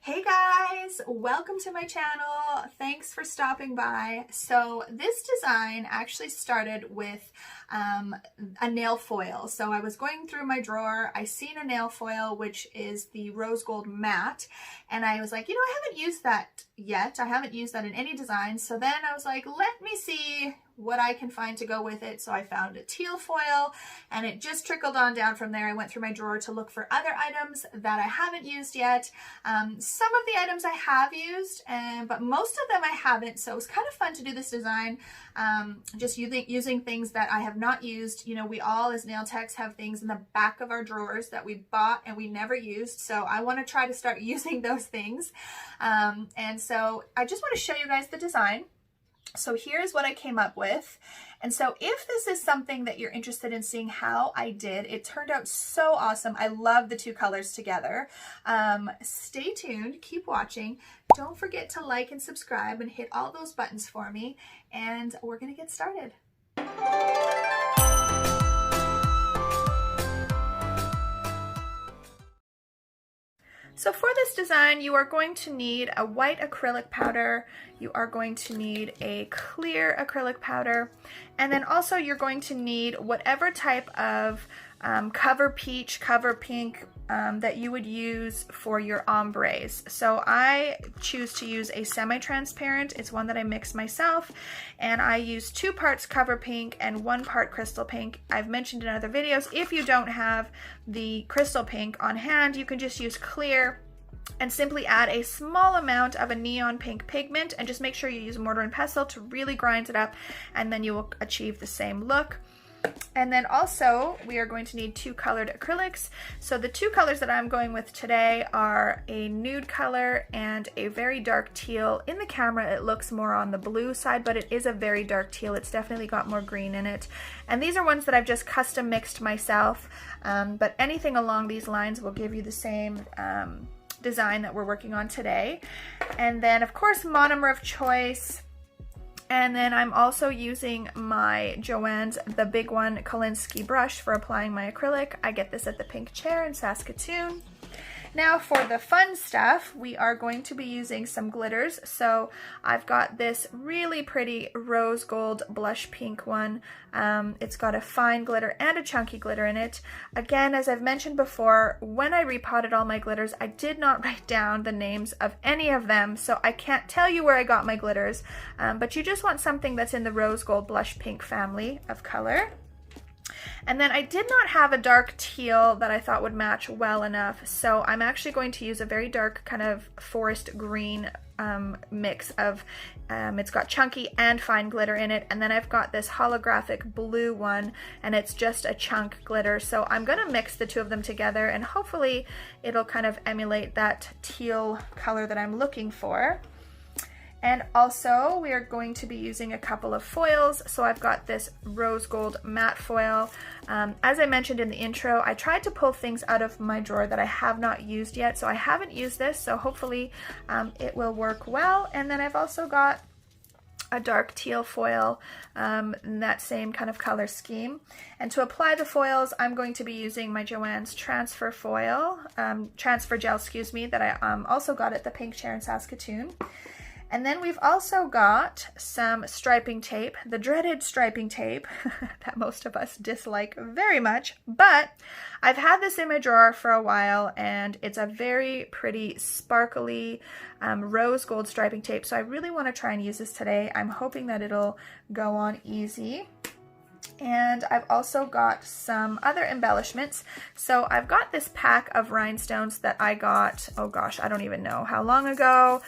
Hey guys, welcome to my channel. Thanks for stopping by. So this design actually started with a nail foil. So I was going through my drawer, I seen a nail foil, which is the rose gold matte, and I was like, you know, I haven't used that yet. I haven't used that in any design. So then I was like, let me see what I can find to go with it. So I found a teal foil and it just trickled on down from there. I went through my drawer to look for other items that I haven't used yet. Some of the items I have used, but most of them I haven't. So it was kind of fun to do this design, just using things that I have not used. You know, we all as nail techs have things in the back of our drawers that we bought and we never used. So I want to try to start using those things. And so I just want to show you guys the design. So here's what I came up with. And so if this is something that you're interested in seeing how I did, it turned out so awesome. I love the two colors together. Stay tuned, keep watching. Don't forget to like and subscribe and hit all those buttons for me. And we're gonna get started. So for this design, you are going to need a white acrylic powder, you are going to need a clear acrylic powder, and then also you're going to need whatever type of cover peach, cover pink that you would use for your ombres. So I choose to use a semi-transparent. It's one that I mix myself, and I use 2 parts cover pink and 1 part crystal pink. I've mentioned in other videos, if you don't have the crystal pink on hand, you can just use clear and simply add a small amount of a neon pink pigment, and just make sure you use mortar and pestle to really grind it up, and then you will achieve the same look. And then also we are going to need 2 colored acrylics. So the 2 colors that I'm going with today are a nude color and a very dark teal. In the camera it looks more on the blue side, but it is a very dark teal. It's definitely got more green in it. And these are ones that I've just custom mixed myself, but anything along these lines will give you the same design that we're working on today. And then of course monomer of choice. And then I'm also using my JOHENS, the big one, Kolinsky brush for applying my acrylic. I get this at the Pink Chair in Saskatoon. Now for the fun stuff, we are going to be using some glitters. So I've got this really pretty rose gold blush pink one. It's got a fine glitter and a chunky glitter in it. Again, as I've mentioned before, when I repotted all my glitters, I did not write down the names of any of them, so I can't tell you where I got my glitters, but you just want something that's in the rose gold blush pink family of color. And then I did not have a dark teal that I thought would match well enough, so I'm actually going to use a very dark kind of forest green mix of, it's got chunky and fine glitter in it, and then I've got this holographic blue one, and it's just a chunk glitter. So I'm going to mix the 2 of them together, and hopefully it'll kind of emulate that teal color that I'm looking for. And also we are going to be using a couple of foils. So I've got this rose gold matte foil. As I mentioned in the intro, I tried to pull things out of my drawer that I have not used yet. So I haven't used this, so hopefully it will work well. And then I've also got a dark teal foil in that same kind of color scheme. And to apply the foils, I'm going to be using my JOHENS transfer foil, transfer gel, excuse me, that I also got at the Pink Chair in Saskatoon. And then we've also got some striping tape, the dreaded striping tape that most of us dislike very much, but I've had this in my drawer for a while, and it's a very pretty sparkly rose gold striping tape, so I really want to try and use this today. I'm hoping that it'll go on easy. And I've also got some other embellishments. So I've got this pack of rhinestones that I got, oh gosh, I don't even know how long ago.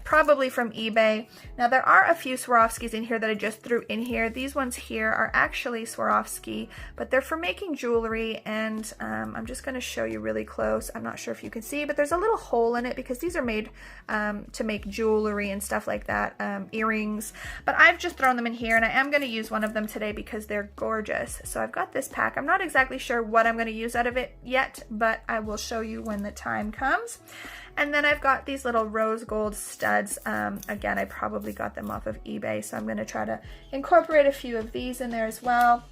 Probably from eBay. Now there are a few Swarovskis in here that I just threw in here. These ones here are actually Swarovski, but they're for making jewelry, and I'm just going to show you really close. I'm not sure if you can see, but there's a little hole in it because these are made to make jewelry and stuff like that, earrings. But I've just thrown them in here, and I am going to use one of them today because they're gorgeous. So I've got this pack. I'm not exactly sure what I'm going to use out of it yet, but I will show you when the time comes. And then I've got these little rose gold studs. Again, I probably got them off of eBay, so I'm going to try to incorporate a few of these in there as well.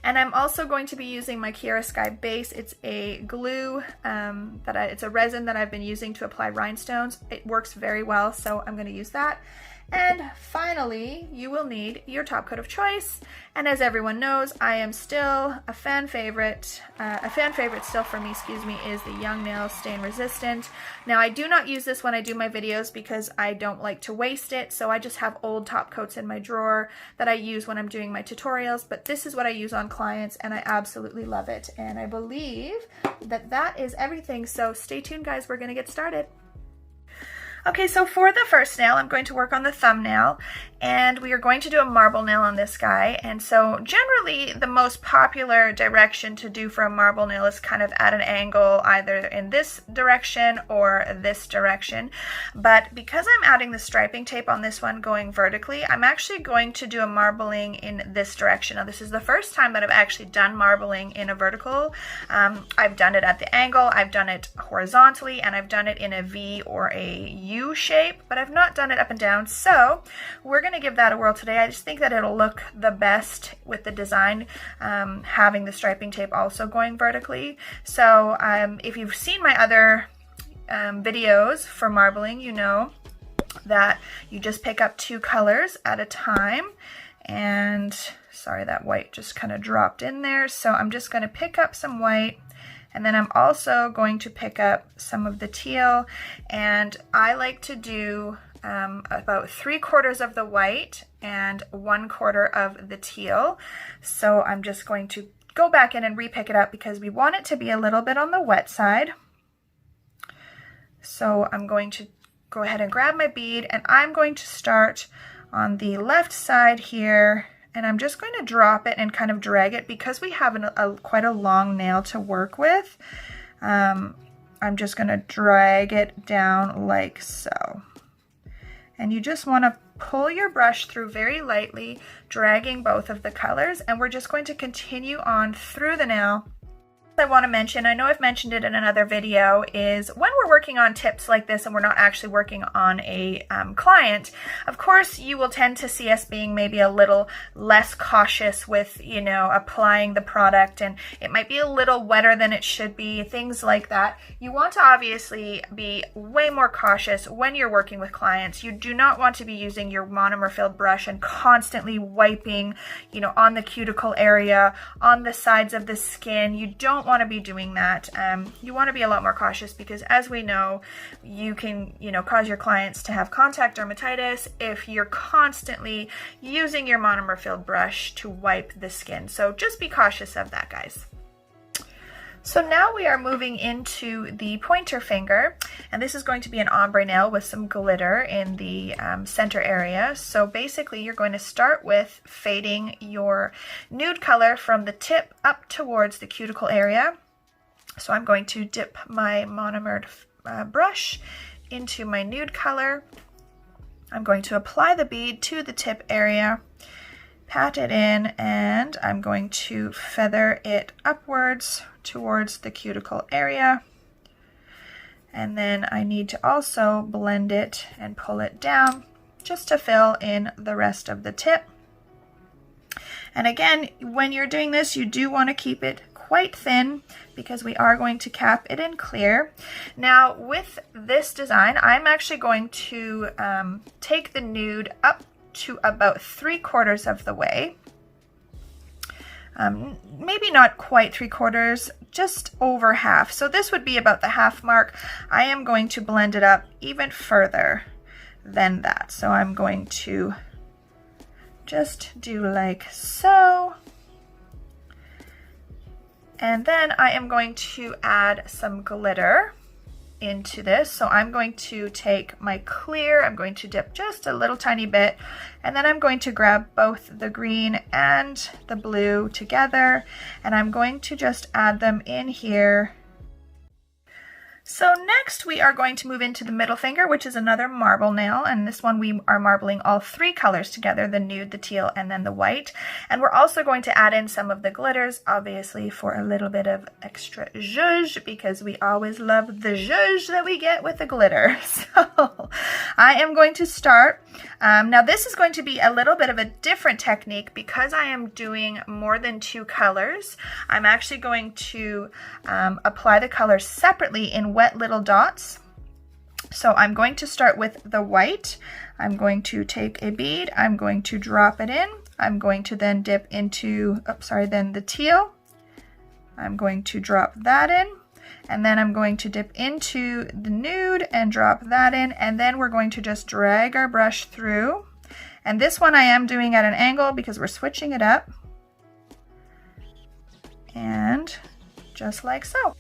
And I'm also going to be using my KIARA Sky base. It's a glue, it's a resin that I've been using to apply rhinestones. It works very well, so I'm going to use that. And finally, you will need your top coat of choice. And as everyone knows, I am still a fan favorite still for me, is the Young Nail Stain Resistant. Now, I do not use this when I do my videos because I don't like to waste it, so I just have old top coats in my drawer that I use when I'm doing my tutorials, but this is what I use on clients, and I absolutely love it. And I believe that that is everything, so stay tuned, guys. We're going to get started. Okay, so for the first nail, I'm going to work on the thumbnail, and we are going to do a marble nail on this guy. And so generally the most popular direction to do for a marble nail is kind of at an angle, either in this direction or this direction. But because I'm adding the striping tape on this one going vertically, I'm actually going to do a marbling in this direction. Now, this is the first time that I've actually done marbling in a vertical. I've done it at the angle, I've done it horizontally, and I've done it in a V or a U shape, but I've not done it up and down. So we're going to give that a whirl today. I just think that it'll look the best with the design, having the striping tape also going vertically. So if you've seen my other videos for marbling, you know that you just pick up 2 colors at a time. And sorry, that white just kind of dropped in there. So I'm just going to pick up some white, and then I'm also going to pick up some of the teal, and I like to do about 3/4 of the white and 1/4 of the teal. So I'm just going to go back in and repick it up because we want it to be a little bit on the wet side. So I'm going to go ahead and grab my bead, and I'm going to start on the left side here. And I'm just going to drop it and kind of drag it because we have quite a long nail to work with. I'm just going to drag it down like so. And you just want to pull your brush through very lightly, dragging both of the colors. And we're just going to continue on through the nail. I want to mention, I know I've mentioned it in another video, is when we're working on tips like this and we're not actually working on a client, of course you will tend to see us being maybe a little less cautious with, you know, applying the product, and it might be a little wetter than it should be, things like that. You want to obviously be way more cautious when you're working with clients. You do not want to be using your monomer filled brush and constantly wiping, you know, on the cuticle area, on the sides of the skin. You don't want to be doing that. You want to be a lot more cautious because, as we know, you can, you know, cause your clients to have contact dermatitis if you're constantly using your monomer filled brush to wipe the skin. So just be cautious of that, guys. So now we are moving into the pointer finger, and this is going to be an ombre nail with some glitter in the center area. So basically you're going to start with fading your nude color from the tip up towards the cuticle area. So I'm going to dip my monomered brush into my nude color. I'm going to apply the bead to the tip area, pat it in, and I'm going to feather it upwards towards the cuticle area. And then I need to also blend it and pull it down just to fill in the rest of the tip. And again, when you're doing this, you do want to keep it quite thin because we are going to cap it in clear. Now with this design, I'm actually going to take the nude up to about 3/4 of the way. Maybe not quite 3/4, just over half. So this would be about the half mark. I am going to blend it up even further than that. So I'm going to just do like so. And then I am going to add some glitter into this. So I'm going to take my clear, I'm going to dip just a little tiny bit, and then I'm going to grab both the green and the blue together, and I'm going to just add them in here. So next we are going to move into the middle finger, which is another marble nail, and this one we are marbling all 3 colors together, the nude, the teal, and then the white. And we're also going to add in some of the glitters, obviously for a little bit of extra zhuzh, because we always love the zhuzh that we get with the glitter. So I am going to start. Now this is going to be a little bit of a different technique because I am doing more than 2 colors. I'm actually going to apply the colors separately in wet little dots. So I'm going to start with the white. I'm going to take a bead, I'm going to drop it in. I'm going to then dip into, then the teal. I'm going to drop that in. And then I'm going to dip into the nude and drop that in. And then we're going to just drag our brush through. And this one I am doing at an angle because we're switching it up. And just like so.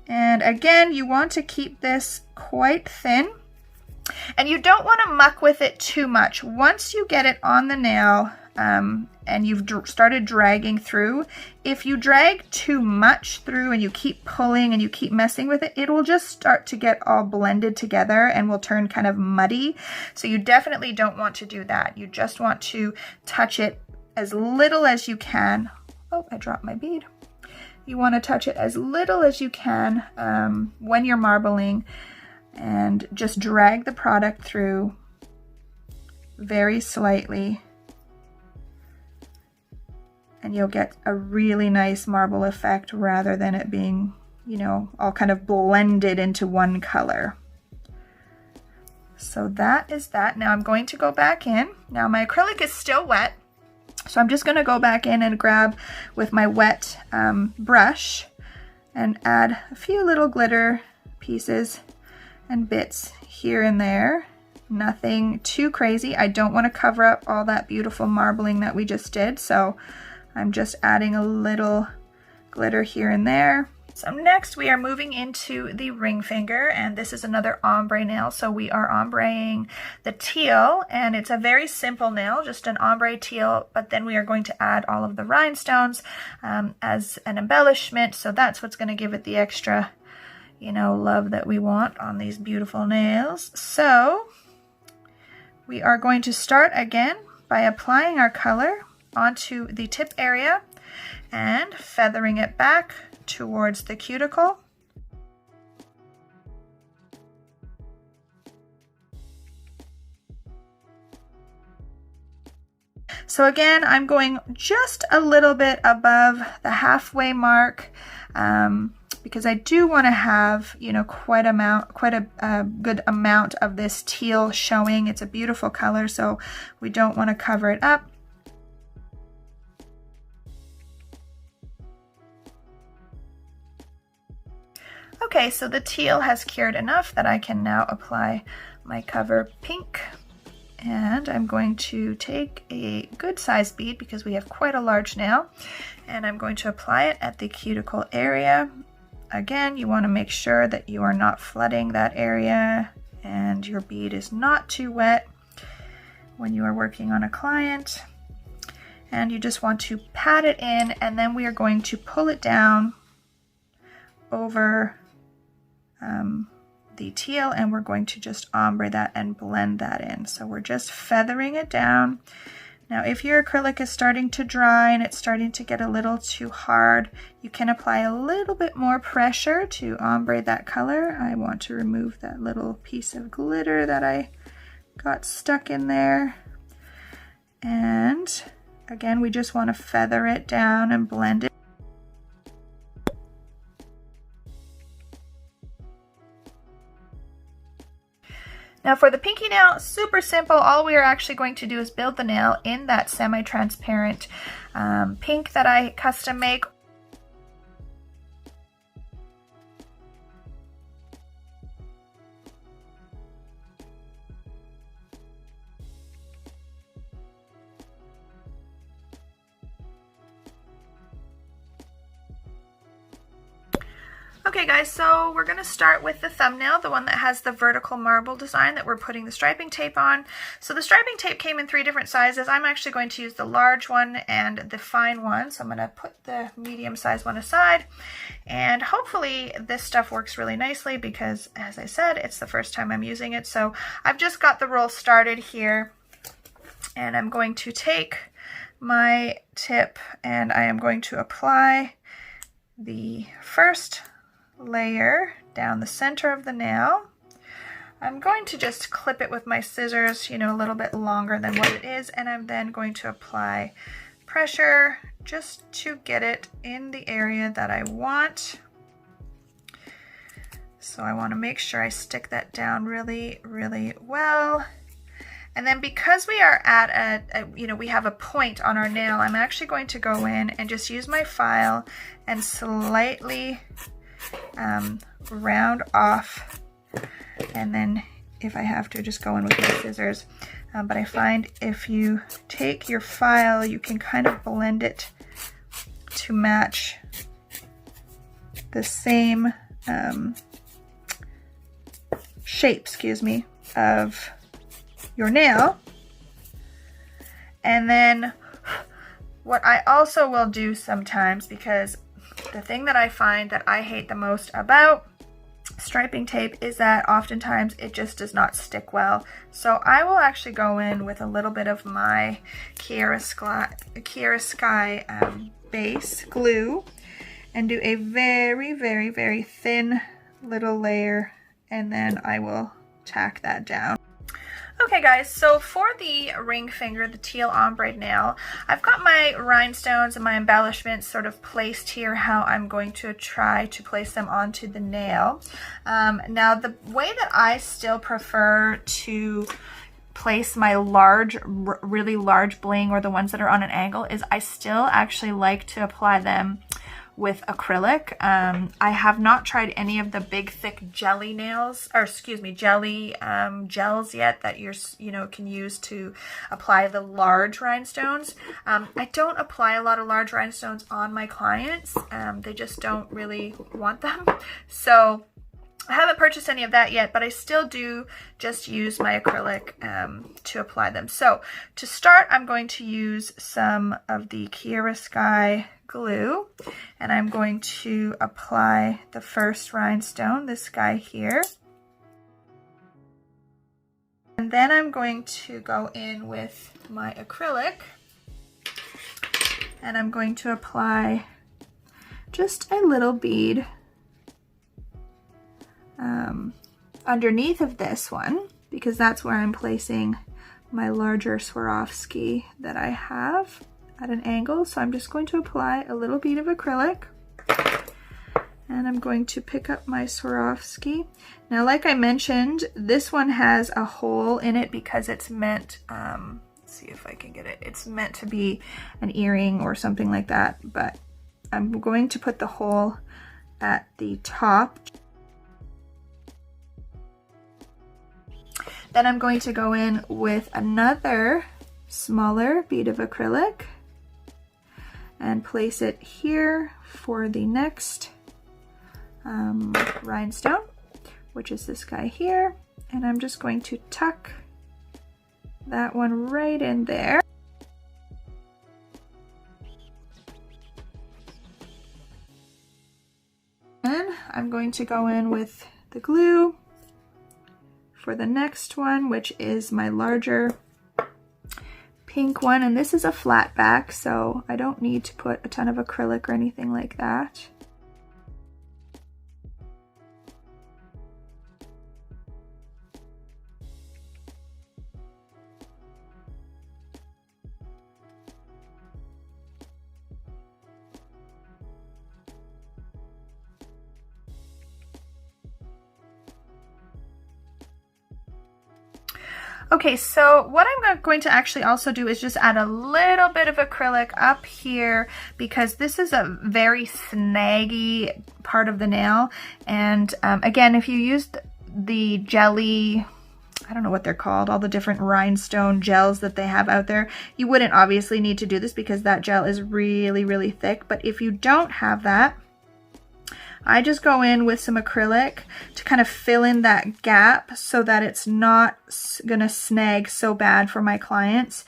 And again, you want to keep this quite thin. And you don't want to muck with it too much. Once you get it on the nail and you've started dragging through, if you drag too much through and you keep pulling and you keep messing with it, it will just start to get all blended together and will turn kind of muddy. So you definitely don't want to do that. You just want to touch it as little as you can. Oh, I dropped my bead. You want to touch it as little as you can when you're marbling, and just drag the product through very slightly, and you'll get a really nice marble effect rather than it being, you know, all kind of blended into one color. So that is that. Now I'm going to go back in. Now my acrylic is still wet, so I'm just going to go back in and grab with my wet brush and add a few little glitter pieces and bits here and there. Nothing too crazy. I don't want to cover up all that beautiful marbling that we just did, so I'm just adding a little glitter here and there. So next we are moving into the ring finger, and this is another ombre nail. So we are ombreing the teal, and it's a very simple nail, just an ombre teal, but then we are going to add all of the rhinestones as an embellishment. So that's what's going to give it the extra, you know, love that we want on these beautiful nails. So we are going to start again by applying our color onto the tip area and feathering it back towards the cuticle. So again, I'm going just a little bit above the halfway mark because I do want to have, you know, quite a good amount of this teal showing. It's a beautiful color, so we don't want to cover it up. Okay, so the teal has cured enough that I can now apply my cover pink. And I'm going to take a good sized bead because we have quite a large nail, and I'm going to apply it at the cuticle area. Again, you want to make sure that you are not flooding that area and your bead is not too wet when you are working on a client. And you just want to pat it in, and then we are going to pull it down over the teal, and we're going to just ombre that and blend that in. So we're just feathering it down. Now if your acrylic is starting to dry and it's starting to get a little too hard, you can apply a little bit more pressure to ombre that color. I want to remove that little piece of glitter that I got stuck in there. And again, we just want to feather it down and blend it. Now for the pinky nail, super simple. All we are actually going to do is build the nail in that semi-transparent pink that I custom make. Okay guys, so we're going to start with the thumbnail, the one that has the vertical marble design that we're putting the striping tape on. So the striping tape came in 3 different sizes. I'm actually going to use the large one and the fine one. So I'm going to put the medium size one aside, and hopefully this stuff works really nicely because, as I said, it's the first time I'm using it. So I've just got the roll started here, and I'm going to take my tip and I am going to apply the first layer down the center of the nail. I'm going to just clip it with my scissors, you know, a little bit longer than what it is, and I'm then going to apply pressure just to get it in the area that I want. So I want to make sure I stick that down really, really well. And then because we are at we have a point on our nail, I'm actually going to go in and just use my file and slightly round off. And then if I have to, just go in with my scissors. But I find if you take your file, you can kind of blend it to match the same shape, excuse me, of your nail. And then what I also will do sometimes, because the thing that I find that I hate the most about striping tape is that oftentimes it just does not stick well. So I will actually go in with a little bit of my KIARA Sky base glue and do a very, very, very thin little layer, and then I will tack that down. Okay guys, so for the ring finger, the teal ombre nail, I've got my rhinestones and my embellishments sort of placed here, how I'm going to try to place them onto the nail. Now the way that I still prefer to place my really large bling, or the ones that are on an angle, is I still actually like to apply them with acrylic. I have not tried any of the big thick jelly nails, or excuse me, jelly gels yet that can use to apply the large rhinestones. I don't apply a lot of large rhinestones on my clients. They just don't really want them. So I haven't purchased any of that yet, but I still do just use my acrylic to apply them. So to start, I'm going to use some of the KIARA Sky glue, and I'm going to apply the first rhinestone, this guy here. And then I'm going to go in with my acrylic, and I'm going to apply just a little bead underneath of this one, because that's where I'm placing my larger Swarovski that I have at an angle. So I'm just going to apply a little bead of acrylic, and I'm going to pick up my Swarovski. Now, like I mentioned, this one has a hole in it because it's meant, let's see if I can get it, it's meant to be an earring or something like that, but I'm going to put the hole at the top. Then I'm going to go in with another smaller bead of acrylic and place it here for the next rhinestone, which is this guy here. And I'm just going to tuck that one right in there. And I'm going to go in with the glue for the next one, which is my larger pink one, and this is a flat back, so I don't need to put a ton of acrylic or anything like that. Okay, so what I'm going to actually also do is just add a little bit of acrylic up here, because this is a very snaggy part of the nail. And again, if you use the jelly, I don't know what they're called, all the different rhinestone gels that they have out there, you wouldn't obviously need to do this because that gel is really, really thick. But if you don't have that, I just go in with some acrylic to kind of fill in that gap so that it's not gonna snag so bad for my clients,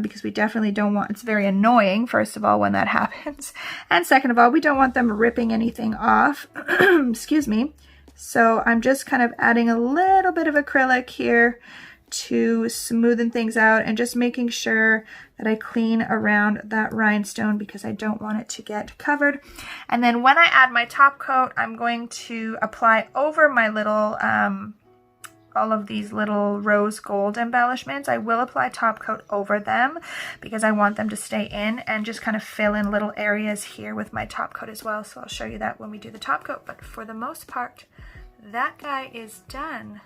because we definitely don't want, it's very annoying, first of all, when that happens. And second of all, we don't want them ripping anything off, excuse me. So I'm just kind of adding a little bit of acrylic here to smoothen things out and just making sure that I clean around that rhinestone because I don't want it to get covered. And then when I add my top coat, I'm going to apply over my little, all of these little rose gold embellishments. I will apply top coat over them because I want them to stay in, and just kind of fill in little areas here with my top coat as well. So I'll show you that when we do the top coat, but for the most part, that guy is done.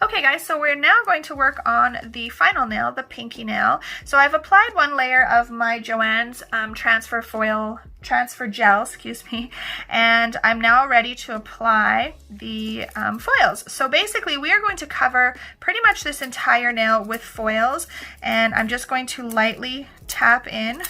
Okay guys, so we're now going to work on the final nail, the pinky nail. So I've applied one layer of my JOHENS transfer gel, excuse me, and I'm now ready to apply the foils. So basically we are going to cover pretty much this entire nail with foils, and I'm just going to lightly tap in